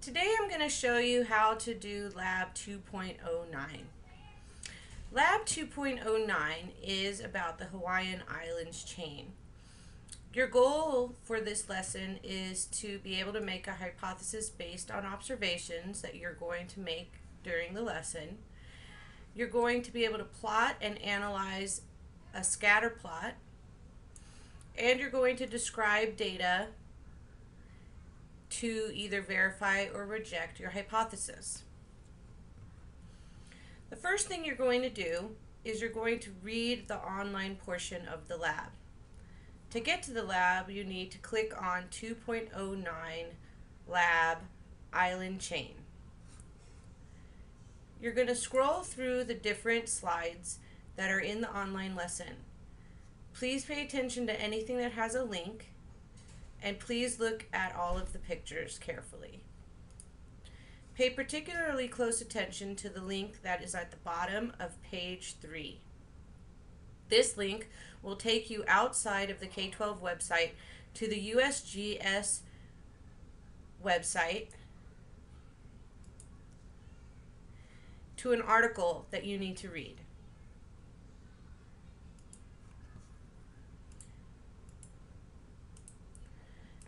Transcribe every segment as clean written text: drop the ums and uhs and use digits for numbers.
Today I'm going to show you how to do Lab 2.09. Lab 2.09 is about the Hawaiian Islands chain. Your goal for this lesson is to be able to make a hypothesis based on observations that you're going to make during the lesson. You're going to be able to plot and analyze a scatter plot, and you're going to describe data to either verify or reject your hypothesis. The first thing you're going to do is you're going to read the online portion of the lab. To get to the lab, you need to click on 2.09 Lab Island Chain. You're going to scroll through the different slides that are in the online lesson. Please pay attention to anything that has a link, and please look at all of the pictures carefully. Pay particularly close attention to the link that is at the bottom of page 3. This link will take you outside of the K-12 website to the USGS website to an article that you need to read.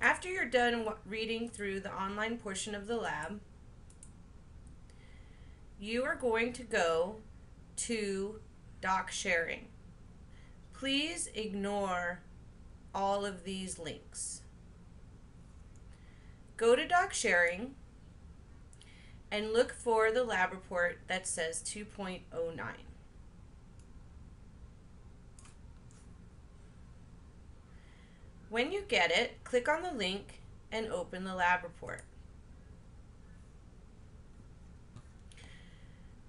After you're done reading through the online portion of the lab, you are going to go to doc sharing. Please ignore all of these links. Go to doc sharing and look for the lab report that says 2.09. When you get it, click on the link and open the lab report.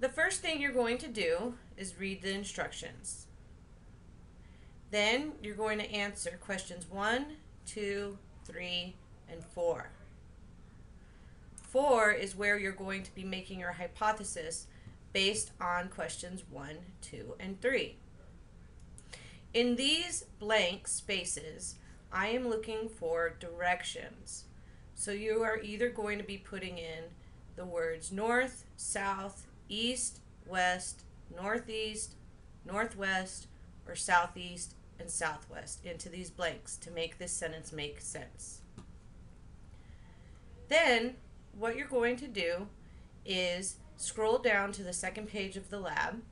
The first thing you're going to do is read the instructions. Then you're going to answer questions 1, 2, 3, and 4. 4 is where you're going to be making your hypothesis based on questions 1, 2, and 3. In these blank spaces, I am looking for directions. So you are either going to be putting in the words north, south, east, west, northeast, northwest, or southeast and southwest into these blanks to make this sentence make sense. Then what you're going to do is scroll down to the second page of the lab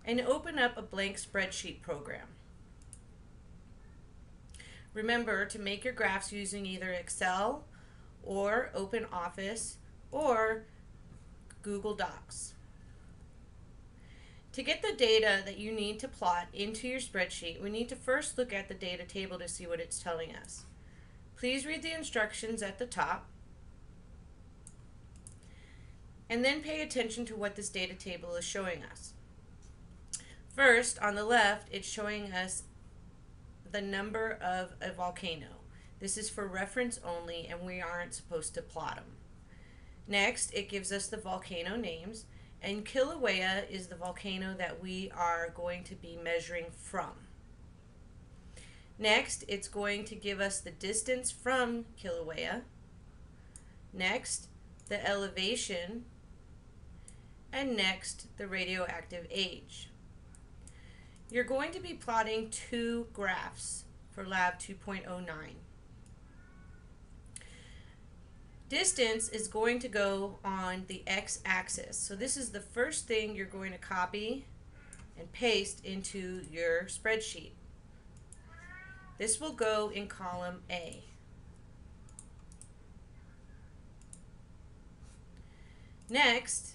and open up a blank spreadsheet program. Remember to make your graphs using either Excel or OpenOffice or Google Docs. To get the data that you need to plot into your spreadsheet, we need to first look at the data table to see what it's telling us. Please read the instructions at the top and then pay attention to what this data table is showing us. First, on the left, it's showing us the number of a volcano. This is for reference only, and we aren't supposed to plot them. Next, it gives us the volcano names, and Kilauea is the volcano that we are going to be measuring from. Next, it's going to give us the distance from Kilauea. Next, the elevation, and next, the radioactive age. You're going to be plotting 2 graphs for Lab 2.09. Distance is going to go on the x-axis. So this is the first thing you're going to copy and paste into your spreadsheet. This will go in column A. Next,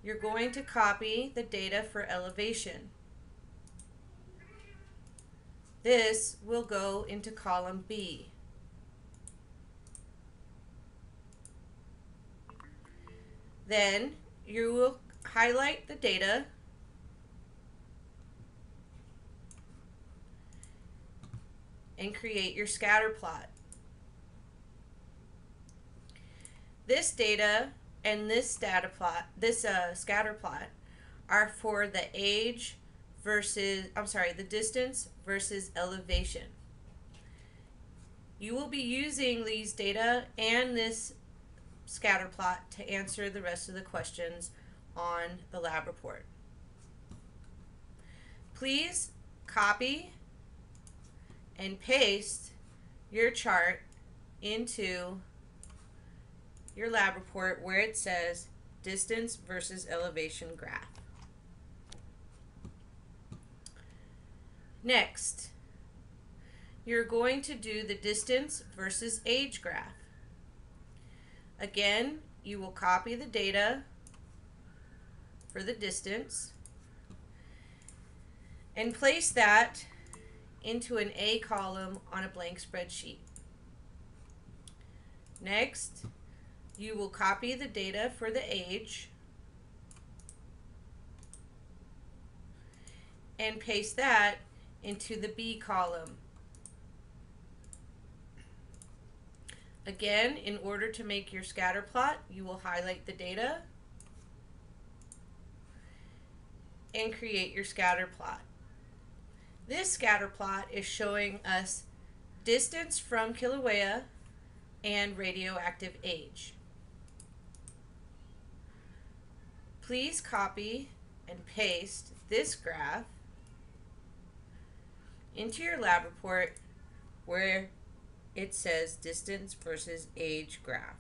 you're going to copy the data for elevation. This will go into column B. Then you will highlight the data and create your scatter plot. This data and this scatter plot are for the age versus, the distance versus elevation. You will be using these data and this scatter plot to answer the rest of the questions on the lab report. Please copy and paste your chart into your lab report where it says distance versus elevation graph. Next, you're going to do the distance versus age graph. Again, you will copy the data for the distance and place that into an A column on a blank spreadsheet. Next, you will copy the data for the age and paste that into the B column. Again, in order to make your scatter plot, you will highlight the data and create your scatter plot. This scatter plot is showing us distance from Kilauea and radioactive age. Please copy and paste this graph into your lab report where it says distance versus age graph.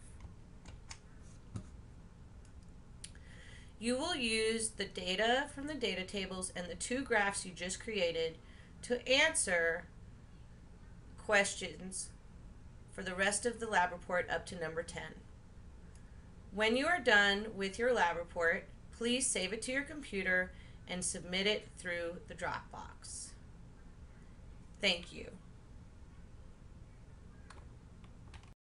You will use the data from the data tables and the two graphs you just created to answer questions for the rest of the lab report up to number 10. When you are done with your lab report, please save it to your computer and submit it through the Dropbox. Thank you.